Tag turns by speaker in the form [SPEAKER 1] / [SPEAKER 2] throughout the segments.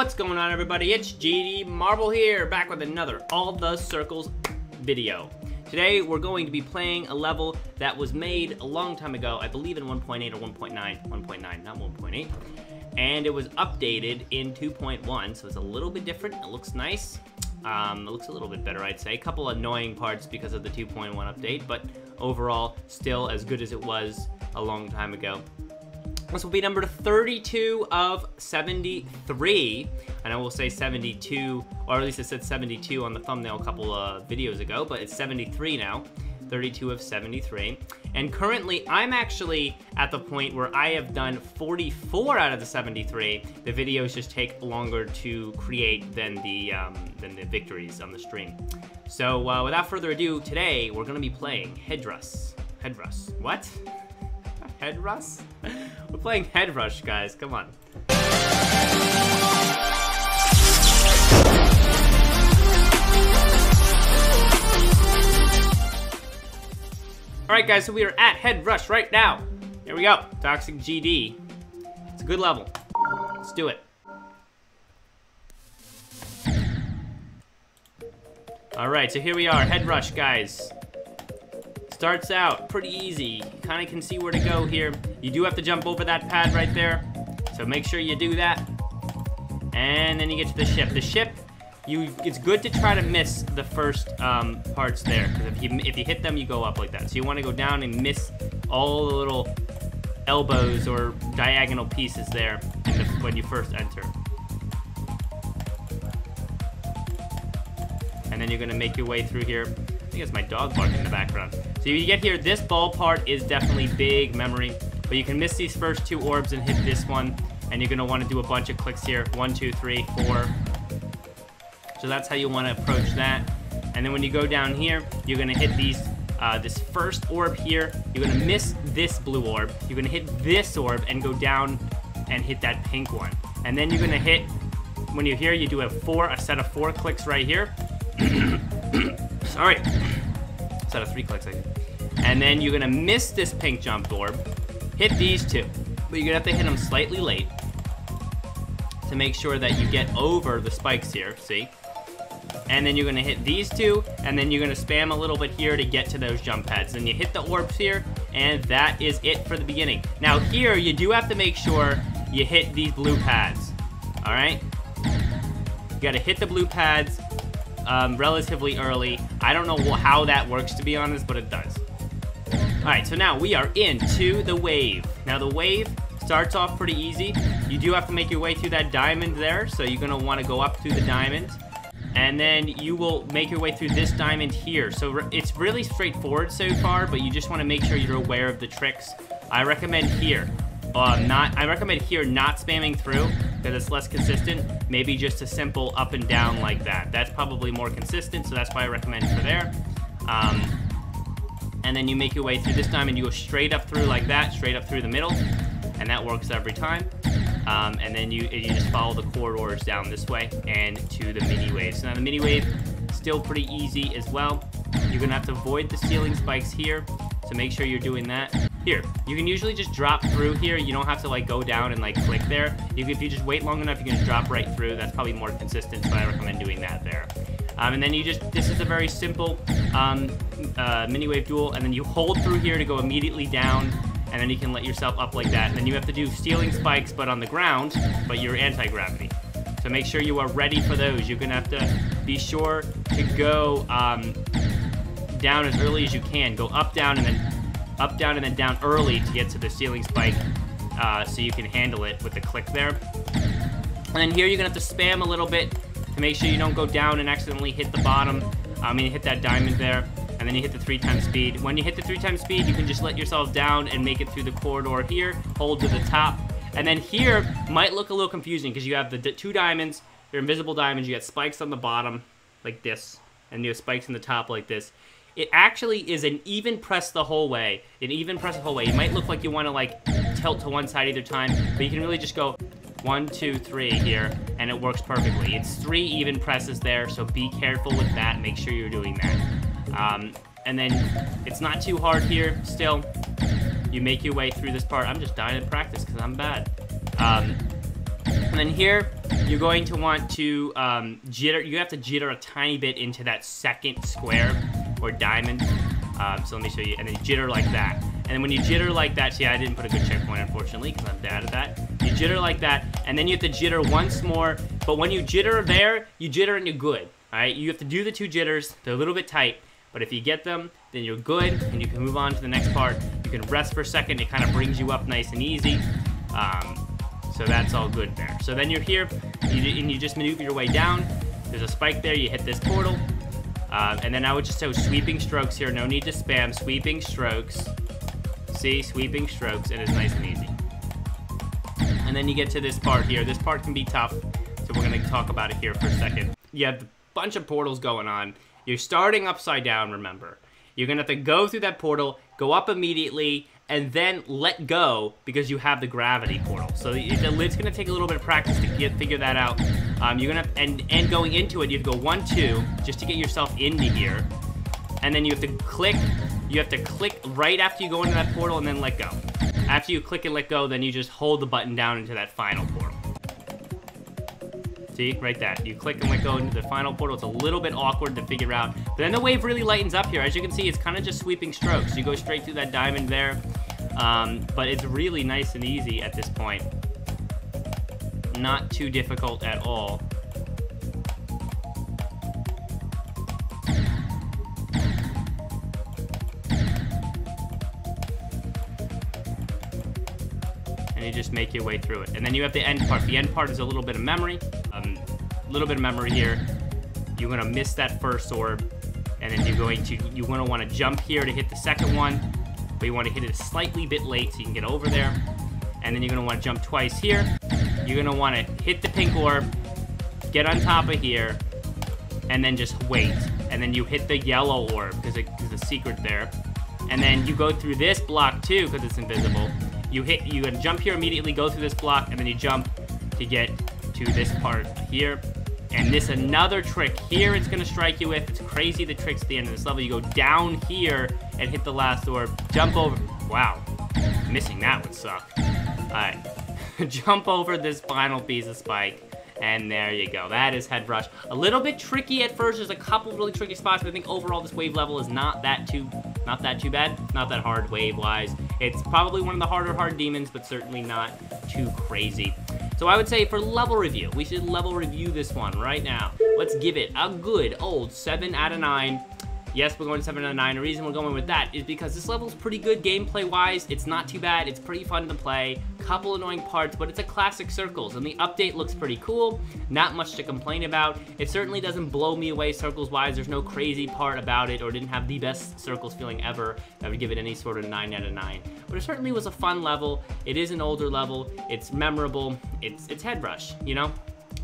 [SPEAKER 1] What's going on, everybody? It's GD Marble here, back with another All the Circles video. Today we're going to be playing a level that was made a long time ago, I believe in 1.8 or 1.9, 1.9, not 1.8, and it was updated in 2.1, so it's a little bit different. It looks nice. It looks a little bit better, I'd say. A couple annoying parts because of the 2.1 update, but overall still as good as it was a long time ago. This will be number 32 of 73, and I will say 72, or at least it said 72 on the thumbnail a couple of videos ago, but it's 73 now, 32 of 73. And currently, I'm actually at the point where I have done 44 out of the 73. The videos just take longer to create than the victories on the stream. So without further ado, today we're going to be playing Headrush. Headrush. What? Headrush? We're playing Headrush, guys. Come on. Alright, guys, so we are at Headrush right now. Here we go. Toxic GD. It's a good level. Let's do it. Alright, so here we are. Headrush, guys. Starts out pretty easy. You kind of can see where to go here. You do have to jump over that pad right there, so make sure you do that. And then you get to the ship. The ship, it's good to try to miss the first parts there, because if you hit them, you go up like that. So you want to go down and miss all the little elbows or diagonal pieces there when you first enter. And then you're gonna make your way through here. I think it's my dog barking in the background. So you get here, this ball part is definitely big memory, but you can miss these first two orbs and hit this one, and you're gonna wanna do a bunch of clicks here. 1, 2, 3, 4. So that's how you wanna approach that. And then when you go down here, you're gonna hit these, this first orb here. You're gonna miss this blue orb. You're gonna hit this orb and go down and hit that pink one. And then you're gonna hit, when you're here, you do a set of 4 clicks right here. Sorry. Set of 3 clicks, I think. And then you're gonna miss this pink jump orb, hit these two, but you're gonna have to hit them slightly late to make sure that you get over the spikes here, see? And then you're gonna hit these two, and then you're gonna spam a little bit here to get to those jump pads. Then you hit the orbs here, and that is it for the beginning. Now here, you do have to make sure you hit these blue pads, all right? You gotta hit the blue pads relatively early. I don't know how that works, to be honest, but it does. Alright, so now we are into the wave. Now the wave starts off pretty easy. You do have to make your way through that diamond there, so you're going to want to go up through the diamond. And then you will make your way through this diamond here. So it's really straightforward so far, but you just want to make sure you're aware of the tricks. I recommend here. I recommend here not spamming through, because it's less consistent. Maybe just a simple up and down like that. That's probably more consistent, so that's why I recommend for there. And then you make your way through this diamond. You go straight up through like that, straight up through the middle, and that works every time. And then you just follow the corridors down this way and to the mini waves. Now the mini wave, still pretty easy as well. You're gonna have to avoid the ceiling spikes here, so make sure you're doing that. Here, you can usually just drop through here. You don't have to like go down and like click there. If you just wait long enough, you can just drop right through. That's probably more consistent, so I recommend doing that there. And then this is a very simple mini wave duel, and then you hold through here to go immediately down, and then you can let yourself up like that. And then you have to do ceiling spikes, but on the ground, but you're anti-gravity. So make sure you are ready for those. You're gonna have to be sure to go down as early as you can. Go up, down, and then up, down, and then down early to get to the ceiling spike, so you can handle it with the click there. And then here you're gonna have to spam a little bit to make sure you don't go down and accidentally hit the bottom. You hit that diamond there, and then you hit the 3 times speed. When you hit the 3 times speed, you can just let yourself down and make it through the corridor here, hold to the top. And then here might look a little confusing because you have the 2 diamonds, they're invisible diamonds, you got spikes on the bottom like this, and you have spikes in the top like this. It actually is an even press the whole way. An even press the whole way. It might look like you want to like tilt to one side either time, but you can really just go 1, 2, 3 here, and it works perfectly. It's 3 even presses there, so be careful with that. Make sure you're doing that. And then it's not too hard here still. You make your way through this part. I'm just dying in practice because I'm bad. And then here, you're going to want to jitter. You have to jitter a tiny bit into that second square or diamond. So let me show you. And then jitter like that. And then when you jitter like that, see, I didn't put a good checkpoint, unfortunately, because I'm bad at that. You jitter like that, and then you have to jitter once more. But when you jitter there, you jitter and you're good. All right, you have to do the 2 jitters. They're a little bit tight, but if you get them, then you're good, and you can move on to the next part. You can rest for a second. It kind of brings you up nice and easy. So that's all good there. So then you're here, and you just maneuver your way down. There's a spike there. You hit this portal. And then I would just do sweeping strokes here. No need to spam. Sweeping strokes. See? Sweeping strokes. And it's nice and easy. And then you get to this part here. This part can be tough. So we're going to talk about it here for a second. You have a bunch of portals going on. You're starting upside down, remember. You're going to have to go through that portal, go up immediately, and then let go because you have the gravity portal. So it's going to take a little bit of practice to figure that out. You're gonna and going into it, you have to go 1, 2 just to get yourself into here, and then you have to click. You have to click right after you go into that portal and then let go. After you click and let go, then you just hold the button down into that final portal. See, right there. You click and let go into the final portal. It's a little bit awkward to figure out, but then the wave really lightens up here. As you can see, it's kind of just sweeping strokes. You go straight through that diamond there, but it's really nice and easy at this point. Not too difficult at all. And you just make your way through it. And then you have the end part. The end part is a little bit of memory. A little bit of memory here. You're gonna miss that first orb, and then you're gonna want to jump here to hit the second one, but you want to hit it a slightly bit late so you can get over there. And then you're gonna want to jump twice here. You're gonna want to hit the pink orb, get on top of here, and then just wait. And then you hit the yellow orb because there's a secret there. And then you go through this block too because it's invisible. You're gonna jump here immediately, go through this block, and then you jump to get to this part here. And this another trick here it's gonna strike you with. It's crazy the tricks at the end of this level. You go down here and hit the last orb, jump over. Wow, missing that would suck. Alright, jump over this final piece of spike. And there you go. That is Headrush. A little bit tricky at first. There's a couple really tricky spots, but I think overall this wave level is not that too bad. Not that hard wave-wise. It's probably one of the harder hard demons, but certainly not too crazy. So I would say for level review, we should level review this one right now. Let's give it a good old 7 out of 9. Yes, we're going 7 out of 9. The reason we're going with that is because this level's pretty good gameplay-wise. It's not too bad. It's pretty fun to play. Couple annoying parts, but it's a classic Circles, and the update looks pretty cool. Not much to complain about. It certainly doesn't blow me away Circles-wise. There's no crazy part about it, or didn't have the best Circles feeling ever. I would give it any sort of 9 out of 9. But it certainly was a fun level. It is an older level. It's memorable. It's Headrush, you know?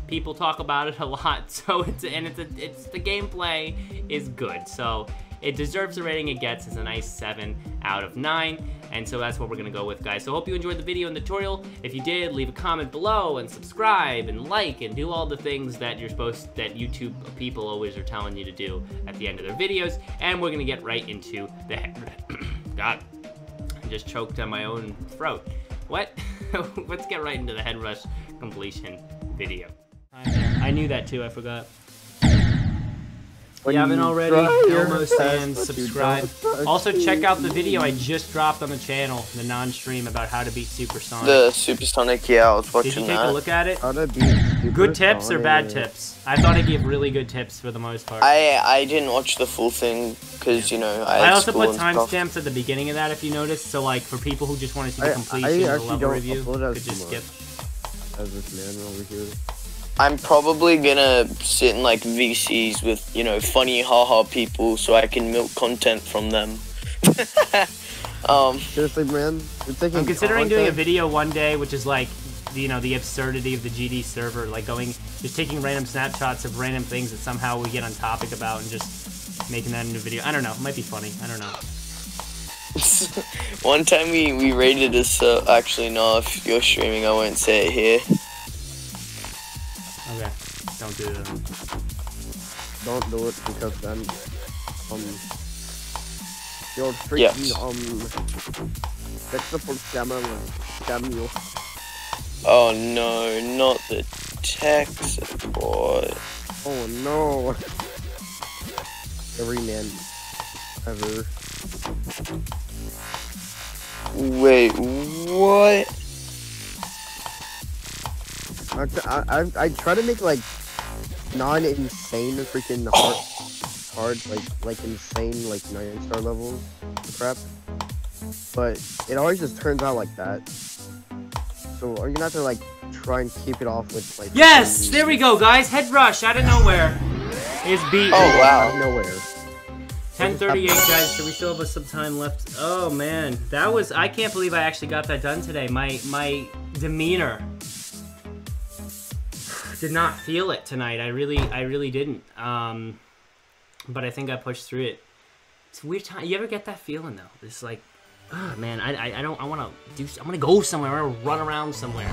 [SPEAKER 1] People talk about it a lot, so the gameplay is good, so it deserves the rating it gets. It's a nice 7 out of 9, and so that's what we're gonna go with, guys. So hope you enjoyed the video and the tutorial. If you did, leave a comment below and subscribe and like and do all the things that that YouTube people always are telling you to do at the end of their videos. And we're gonna get right into the God, I just choked on my own throat. What? Let's get right into the Headrush completion video. I knew that too, I forgot. If you haven't already, Elmo Sands, subscribe. Also, check out the video I just dropped on the channel, the non-stream about how to beat Supersonic.
[SPEAKER 2] The Supersonic, yeah, I was watching that.
[SPEAKER 1] Did you take a look at it?
[SPEAKER 3] How to beat
[SPEAKER 1] Good tips or bad tips? I thought I gave really good tips for the most part.
[SPEAKER 2] I didn't watch the full thing, because, you know, I
[SPEAKER 1] also put timestamps at the beginning of that, if you noticed, so, like, for people who just want to see the completion of the level review, could just skip.
[SPEAKER 3] As this man over here.
[SPEAKER 2] I'm probably gonna sit in like VCs with, you know, funny haha people so I can milk content from them.
[SPEAKER 3] Seriously, man,
[SPEAKER 1] I'm considering doing a video one day, which is like, you know, the absurdity of the GD server, like just taking random snapshots of random things that somehow we get on topic about and just making that into a video. I don't know, it might be funny, I don't know.
[SPEAKER 2] One time we raided a actually no, if you're streaming I won't say it here.
[SPEAKER 1] Okay, don't do that.
[SPEAKER 3] Don't do it because then, you're freaking,
[SPEAKER 2] yes.
[SPEAKER 3] Sexual scammer will scam you.
[SPEAKER 2] Oh no, not the Texas boy.
[SPEAKER 3] Oh no. Every man ever.
[SPEAKER 2] Wait, what?
[SPEAKER 3] I try to make like non-insane freaking hard like insane like 9-star levels crap, but it always just turns out like that. So are you gonna have to like try and keep it off with like?
[SPEAKER 1] Yes, there we go, guys. Headrush out of nowhere is beat.
[SPEAKER 2] Oh wow.
[SPEAKER 3] Out of nowhere.
[SPEAKER 1] 10:38, guys. So we still have some time left. Oh man, that was. I can't believe I actually got that done today. My demeanor did not feel it tonight. I really didn't. But I think I pushed through it. It's a weird time. You ever get that feeling though? It's like, oh man, I want to do. I'm gonna go somewhere. I'm gonna run around somewhere.